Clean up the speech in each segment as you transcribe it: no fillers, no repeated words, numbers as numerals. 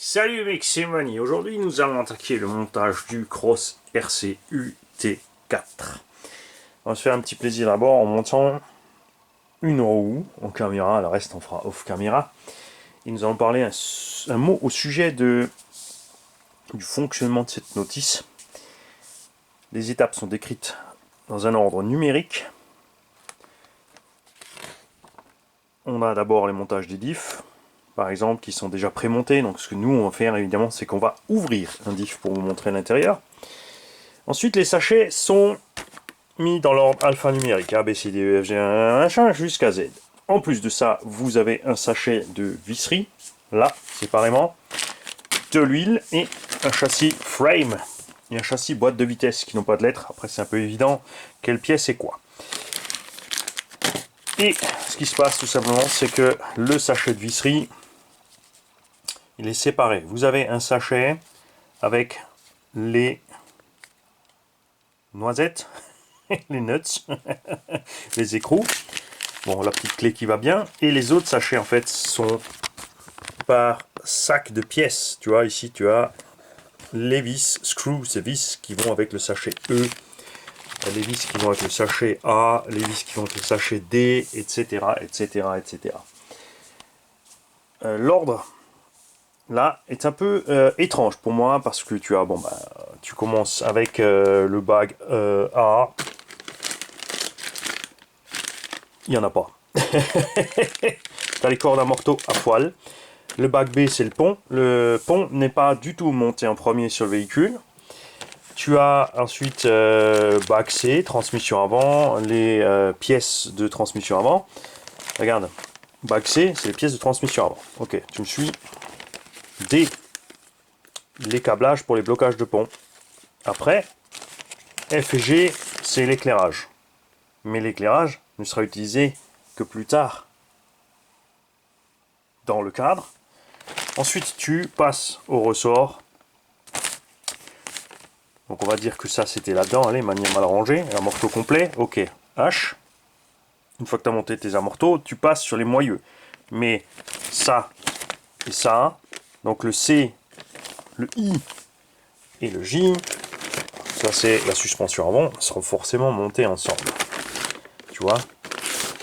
Salut mec, c'est Mani. Aujourd'hui nous allons attaquer le montage du Cross RC UT4. On va se faire un petit plaisir d'abord en montant une roue en caméra, le reste on fera off caméra. Et nous allons parler un mot au sujet du fonctionnement de cette notice. Les étapes sont décrites dans un ordre numérique. On a d'abord les montages des diffs, par exemple, qui sont déjà prémontés. Donc ce que nous on va faire évidemment, c'est qu'on va ouvrir un diff pour vous montrer l'intérieur. Ensuite, les sachets sont mis dans l'ordre alphanumérique, A, B, C, D, E, F, G, machin, jusqu'à Z. En plus de ça, vous avez un sachet de visserie, là, séparément, de l'huile et un châssis frame et un châssis boîte de vitesse qui n'ont pas de lettres. Après, c'est un peu évident quelle pièce est quoi. Et ce qui se passe tout simplement, c'est que le sachet de visserie, il est séparé. Vous avez un sachet avec les noisettes, les nuts, les écrous, bon, la petite clé qui va bien, et les autres sachets en fait sont par sac de pièces. Tu vois, ici tu as les vis, screws, ces vis qui vont avec le sachet E, les vis qui vont avec le sachet A, les vis qui vont avec le sachet D, etc. etc., etc. L'ordre là est un peu étrange pour moi parce que tu as, bon, bah, tu commences avec le bag A. Il n'y en a pas. Tu as les cordes à morteau à poil. Le bag B, c'est le pont. Le pont n'est pas du tout monté en premier sur le véhicule. Tu as ensuite bag C, transmission avant, les pièces de transmission avant. Regarde, bag C, c'est les pièces de transmission avant. Ok, tu me suis. D, les câblages pour les blocages de pont. Après, F et G, c'est l'éclairage. Mais l'éclairage ne sera utilisé que plus tard dans le cadre. Ensuite, tu passes au ressort. Donc on va dire que ça c'était là-dedans, allez, manière mal rangée, amorteau complet, ok. H, une fois que tu as monté tes amorteaux, tu passes sur les moyeux. Mais ça et ça, donc le C, le I et le J, ça c'est la suspension avant, seront forcément montés ensemble. Tu vois.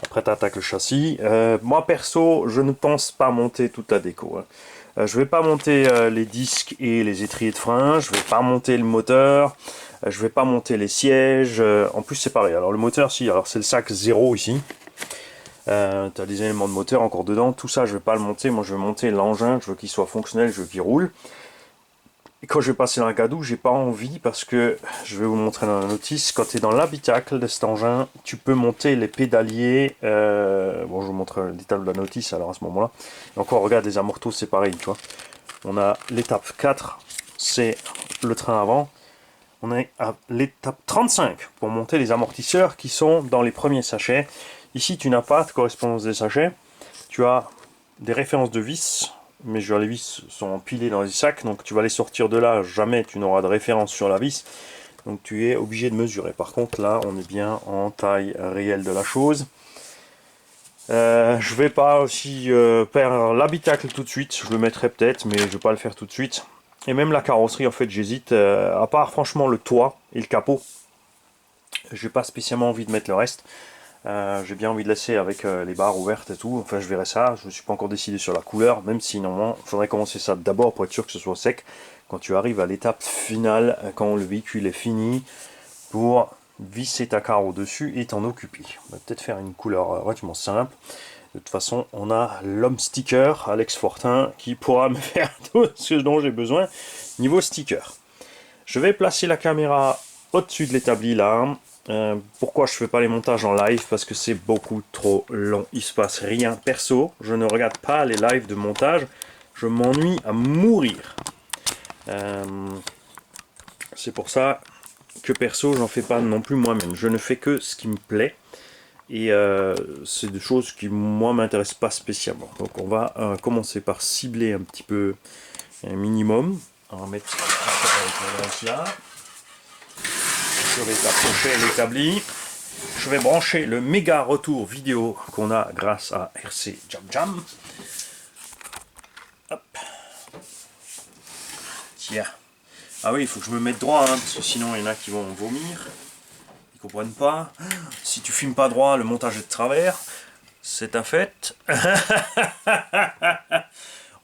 Après tu attaques le châssis. Moi perso, je ne pense pas monter toute la déco. Hein. Je vais pas monter les disques et les étriers de frein, je vais pas monter le moteur, je vais pas monter les sièges, en plus c'est pareil. Alors le moteur, si, alors c'est le sac 0 ici. Tu as des éléments de moteur encore dedans, tout ça je vais pas le monter, moi je vais monter l'engin, je veux qu'il soit fonctionnel, je veux qu'il roule. Et quand je vais passer dans la gadoue, j'ai pas envie parce que, je vais vous montrer dans la notice, quand tu es dans l'habitacle de cet engin, tu peux monter les pédaliers, bon je vous montre l'étape de la notice alors à ce moment-là. Et encore regarde les amorteaux, c'est pareil, tu vois. On a l'étape 4, c'est le train avant. On est à l'étape 35 pour monter les amortisseurs qui sont dans les premiers sachets. Ici tu n'as pas de correspondance des sachets, tu as des références de vis. Mais les vis sont empilées dans les sacs, donc tu vas les sortir de là, jamais tu n'auras de référence sur la vis, donc tu es obligé de mesurer. Par contre là on est bien en taille réelle de la chose. Je vais pas aussi faire l'habitacle tout de suite, je le mettrai peut-être, mais je vais pas le faire tout de suite. Et même la carrosserie en fait j'hésite, à part franchement le toit et le capot, j'ai pas spécialement envie de mettre le reste. J'ai bien envie de laisser avec les barres ouvertes et tout, enfin je verrai ça, je ne suis pas encore décidé sur la couleur, même si normalement il faudrait commencer ça d'abord pour être sûr que ce soit sec, quand tu arrives à l'étape finale, quand le véhicule est fini, pour visser ta carre au dessus et t'en occuper. On va peut-être faire une couleur relativement simple, de toute façon on a l'homme sticker, Alex Fortin, qui pourra me faire tout ce dont j'ai besoin niveau sticker. Je vais placer la caméra au-dessus de l'établi là. Pourquoi je fais pas les montages en live? Parce que c'est beaucoup trop long, il se passe rien. Perso, je ne regarde pas les lives de montage, je m'ennuie à mourir. C'est pour ça que perso, j'en fais pas non plus moi-même. Je ne fais que ce qui me plaît. Et c'est des choses qui moi m'intéressent pas spécialement. Donc on va commencer par cibler un petit peu un minimum. On va mettre là. Je vais approcher l'établi. Je vais brancher le méga retour vidéo qu'on a grâce à RC Jam Jam. Hop. Tiens. Ah oui, il faut que je me mette droit, hein, parce que sinon il y en a qui vont vomir. Ils comprennent pas. Si tu filmes pas droit, le montage est de travers. C'est un fait.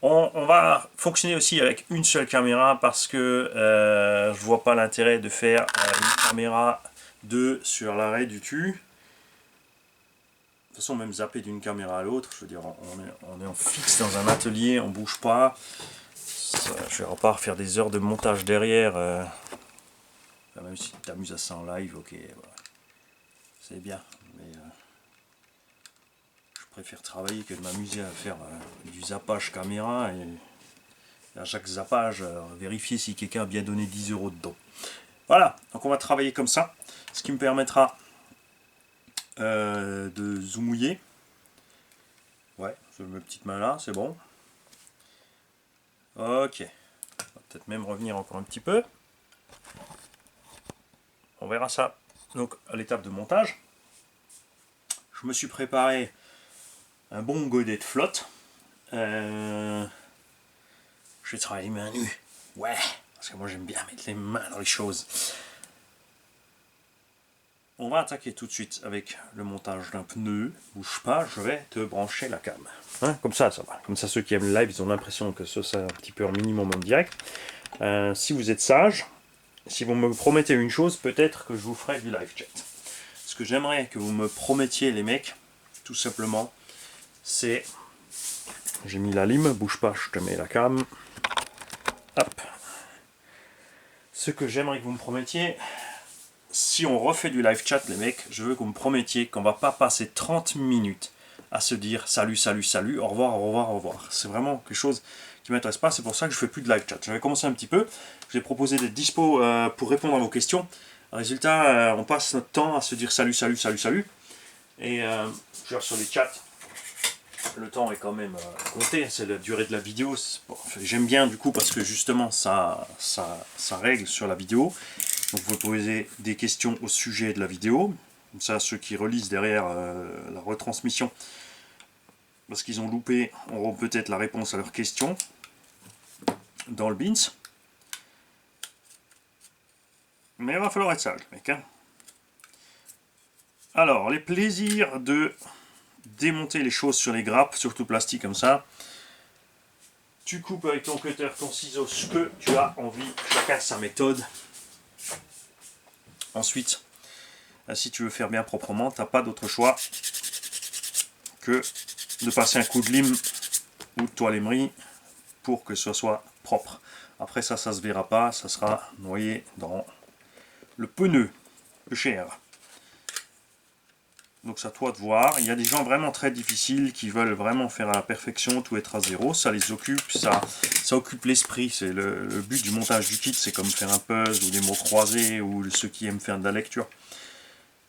On va fonctionner aussi avec une seule caméra parce que je vois pas l'intérêt de faire une caméra 2 sur l'arrêt du dessus. De toute façon, même zapper d'une caméra à l'autre, je veux dire, on est en fixe dans un atelier, on bouge pas. Ça, je vais pas refaire des heures de montage derrière. Même si tu t'amuses à ça en live, ok, voilà. C'est bien. Mais je préfère travailler que de m'amuser à faire du zappage caméra et à chaque zappage, vérifier si quelqu'un a bien donné 10 € dedans. Voilà, donc on va travailler comme ça, ce qui me permettra de zoomouiller. Ouais, je mets mes petites mains là, c'est bon. Ok, on va peut-être même revenir encore un petit peu. On verra ça donc à l'étape de montage. Je me suis préparé un bon godet de flotte. Je vais travailler les mains nues. Ouais, parce que moi j'aime bien mettre les mains dans les choses. On va attaquer tout de suite avec le montage d'un pneu. Bouge pas, je vais te brancher la cam. Hein, comme ça va. Comme ça, ceux qui aiment le live, ils ont l'impression que ça, c'est un petit peu en minimum en direct. Si vous êtes sage, si vous me promettez une chose, peut-être que je vous ferai du live chat. Ce que j'aimerais que vous me promettiez, les mecs, tout simplement, c'est... J'ai mis la lime, bouge pas, je te mets la cam. Hop. Ce que j'aimerais que vous me promettiez, si on refait du live chat, les mecs, je veux que vous me promettiez qu'on va pas passer 30 minutes à se dire salut, salut, salut, au revoir, au revoir, au revoir. C'est vraiment quelque chose qui m'intéresse pas, c'est pour ça que je fais plus de live chat. J'avais commencé un petit peu, j'ai proposé d'être dispo pour répondre à vos questions. Résultat, on passe notre temps à se dire salut, salut, salut, salut. Et genre sur les chats, le temps est quand même compté, c'est la durée de la vidéo. Bon, j'aime bien du coup parce que justement ça règle sur la vidéo. Donc vous posez des questions au sujet de la vidéo. Comme ça, ceux qui relisent derrière la retransmission, parce qu'ils ont loupé, auront peut-être la réponse à leurs questions dans le Beans. Mais il va falloir être sage, mec. Hein. Alors, les plaisirs de démonter les choses sur les grappes, surtout plastique comme ça. Tu coupes avec ton cutter, ton ciseau, ce que tu as envie. Chacun sa méthode. Ensuite, si tu veux faire bien proprement, tu n'as pas d'autre choix que de passer un coup de lime ou de toile émerie pour que ce soit propre. Après ça se verra pas, ça sera noyé dans le pneu, le cher. Donc c'est à toi de voir. Il y a des gens vraiment très difficiles qui veulent vraiment faire à la perfection, tout être à zéro. Ça les occupe, ça occupe l'esprit. C'est le but du montage du kit, c'est comme faire un puzzle ou des mots croisés ou ceux qui aiment faire de la lecture.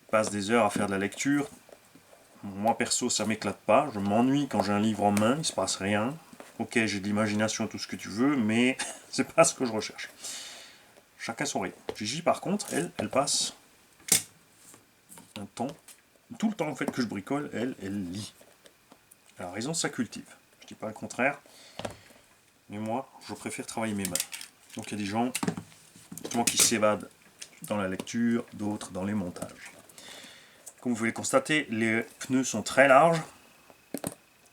Ils passent des heures à faire de la lecture. Moi perso, ça m'éclate pas. Je m'ennuie quand j'ai un livre en main, il se passe rien. Ok, j'ai de l'imagination, tout ce que tu veux, mais c'est pas ce que je recherche. Chacun son rythme. Gigi, par contre, elle passe un temps. Tout le temps en fait que je bricole, elle lit. Elle a raison, ça cultive. Je dis pas le contraire. Mais moi, je préfère travailler mes mains. Donc il y a des gens qui s'évadent dans la lecture, d'autres dans les montages. Comme vous pouvez le constater, les pneus sont très larges,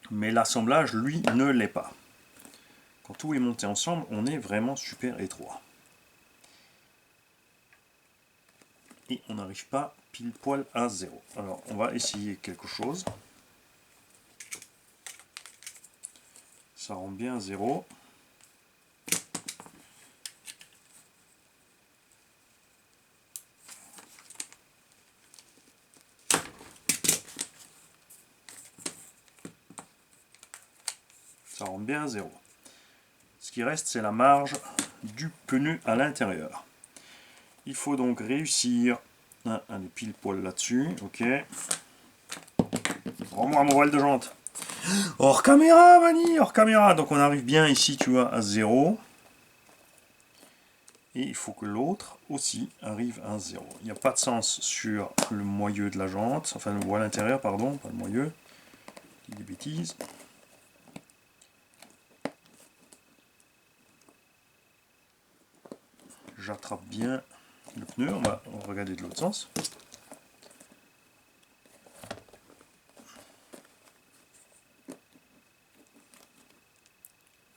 mais l'assemblage, lui, ne l'est pas. Quand tout est monté ensemble, on est vraiment super étroit. Et on n'arrive pas pile poil à zéro. Alors, on va essayer quelque chose. Ça rend bien à zéro. Ça rend bien à zéro. Ce qui reste, c'est la marge du pneu à l'intérieur. Il faut donc réussir à aller pile poil là-dessus. Ok. Rends-moi mon voile de jante. Hors caméra, Vanny, hors caméra. Donc on arrive bien ici, tu vois, à 0. Et il faut que l'autre aussi arrive à 0. Il n'y a pas de sens sur le moyeu de la jante, enfin le voile intérieur, pardon, pas le moyeu. Je dis des bêtises. j'attrape bien le pneu. On va regarder de l'autre sens.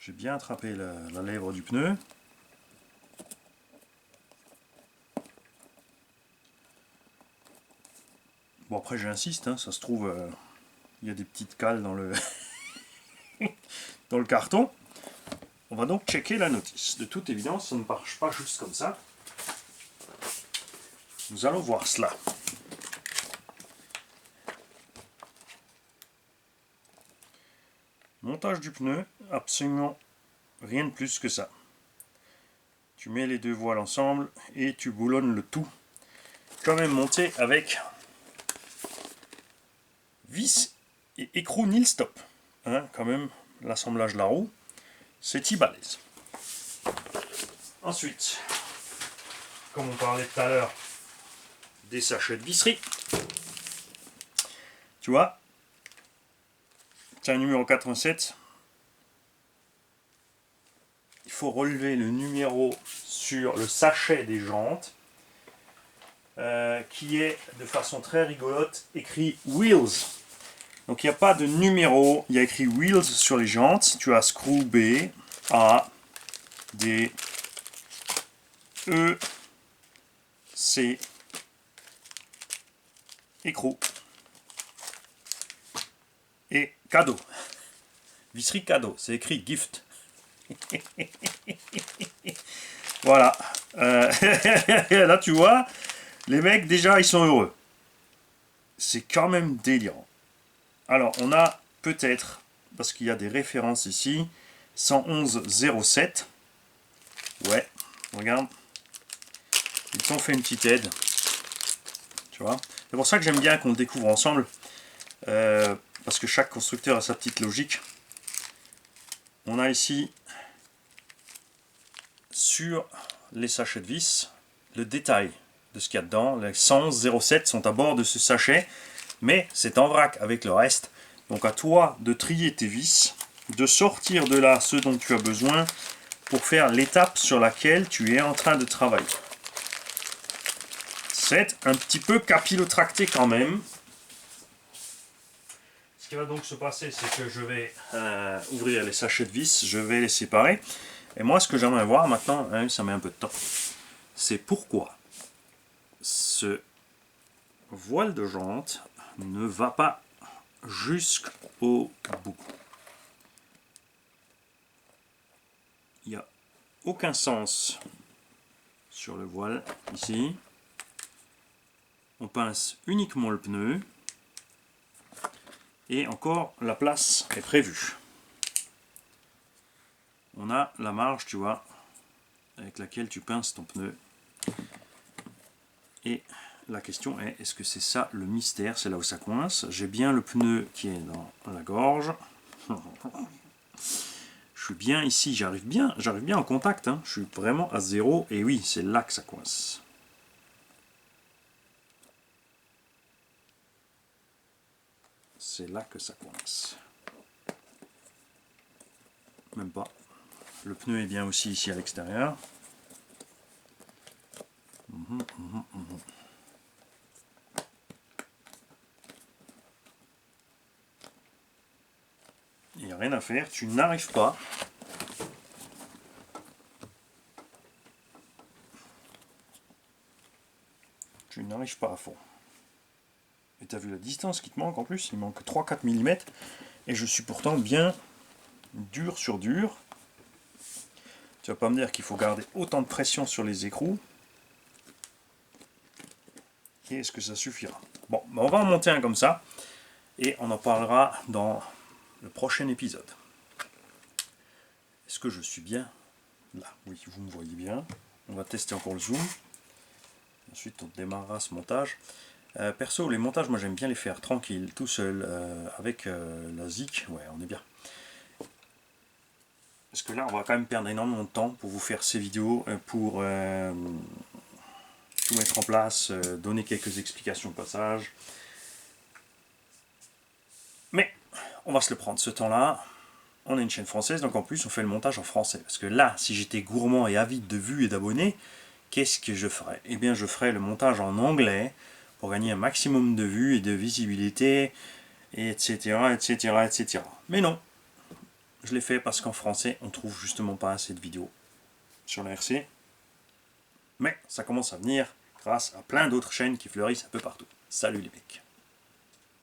J'ai bien attrapé la lèvre du pneu. Bon, après j'insiste, hein, ça se trouve, il y a des petites cales dans le, dans le carton. On va donc checker la notice. De toute évidence, ça ne marche pas juste comme ça. Nous allons voir cela. Montage du pneu, absolument rien de plus que ça. Tu mets les deux voiles ensemble et tu boulonnes le tout. Quand même monté avec vis et écrou nil stop. Hein, quand même, l'assemblage de la roue, c'est balèze. Ensuite, comme on parlait tout à l'heure, des sachets de visserie. Tu vois, c'est un numéro 87. Il faut relever le numéro sur le sachet des jantes, qui est de façon très rigolote écrit Wheels. Donc il n'y a pas de numéro, il y a écrit Wheels sur les jantes. Tu as screw B, A, D, E, C, écrou et cadeau. Visserie cadeau, c'est écrit gift. Voilà. Là tu vois, les mecs déjà ils sont heureux. C'est quand même délirant. Alors on a peut-être, parce qu'il y a des références ici, 111.07. Ouais, regarde. Ils t'ont fait une petite aide. Tu vois. C'est pour ça que j'aime bien qu'on le découvre ensemble. Parce que chaque constructeur a sa petite logique. On a ici, sur les sachets de vis, le détail de ce qu'il y a dedans. Les 111.07 sont à bord de ce sachet, mais c'est en vrac avec le reste. Donc à toi de trier tes vis, de sortir de là ce dont tu as besoin pour faire l'étape sur laquelle tu es en train de travailler. C'est un petit peu capillotracté quand même. Ce qui va donc se passer, c'est que je vais ouvrir les sachets de vis, je vais les séparer. Et moi, ce que j'aimerais voir maintenant, hein, ça met un peu de temps, c'est pourquoi ce voile de jante ne va pas jusqu'au bout. Il n'y a aucun sens sur le voile ici. On pince uniquement le pneu. Et encore, la place est prévue. On a la marge, tu vois, avec laquelle tu pinces ton pneu. Et la question est, est-ce que c'est ça le mystère? C'est là où ça coince. J'ai bien le pneu qui est dans la gorge. Je suis bien ici, j'arrive bien en contact. Hein. Je suis vraiment à zéro. Et oui, c'est là que ça coince. C'est là que ça coince. Même pas. Le pneu est bien aussi ici à l'extérieur. Il n'y a rien à faire, tu n'arrives pas. Tu n'arrives pas à fond. Et tu as vu la distance qui te manque en plus, il manque 3-4 mm. Et je suis pourtant bien dur sur dur. Tu vas pas me dire qu'il faut garder autant de pression sur les écrous. Et est-ce que ça suffira? Bon, on va en monter un comme ça. Et on en parlera dans le prochain épisode. Est-ce que je suis bien là? Oui, vous me voyez bien. On va tester encore le zoom. Ensuite, on démarrera ce montage. Perso, les montages, moi j'aime bien les faire tranquille, tout seul, avec la ZIC. Ouais, on est bien. Parce que là, on va quand même perdre énormément de temps pour vous faire ces vidéos, pour tout mettre en place, donner quelques explications au passage. Mais on va se le prendre ce temps-là. On est une chaîne française, donc en plus on fait le montage en français. Parce que là, si j'étais gourmand et avide de vues et d'abonnés, qu'est-ce que je ferais? Eh bien, je ferais le montage en anglais pour gagner un maximum de vues et de visibilité, etc., etc., etc. Mais non, je l'ai fait parce qu'en français, on trouve justement pas assez de vidéos sur la RC. Mais ça commence à venir grâce à plein d'autres chaînes qui fleurissent un peu partout. Salut les mecs!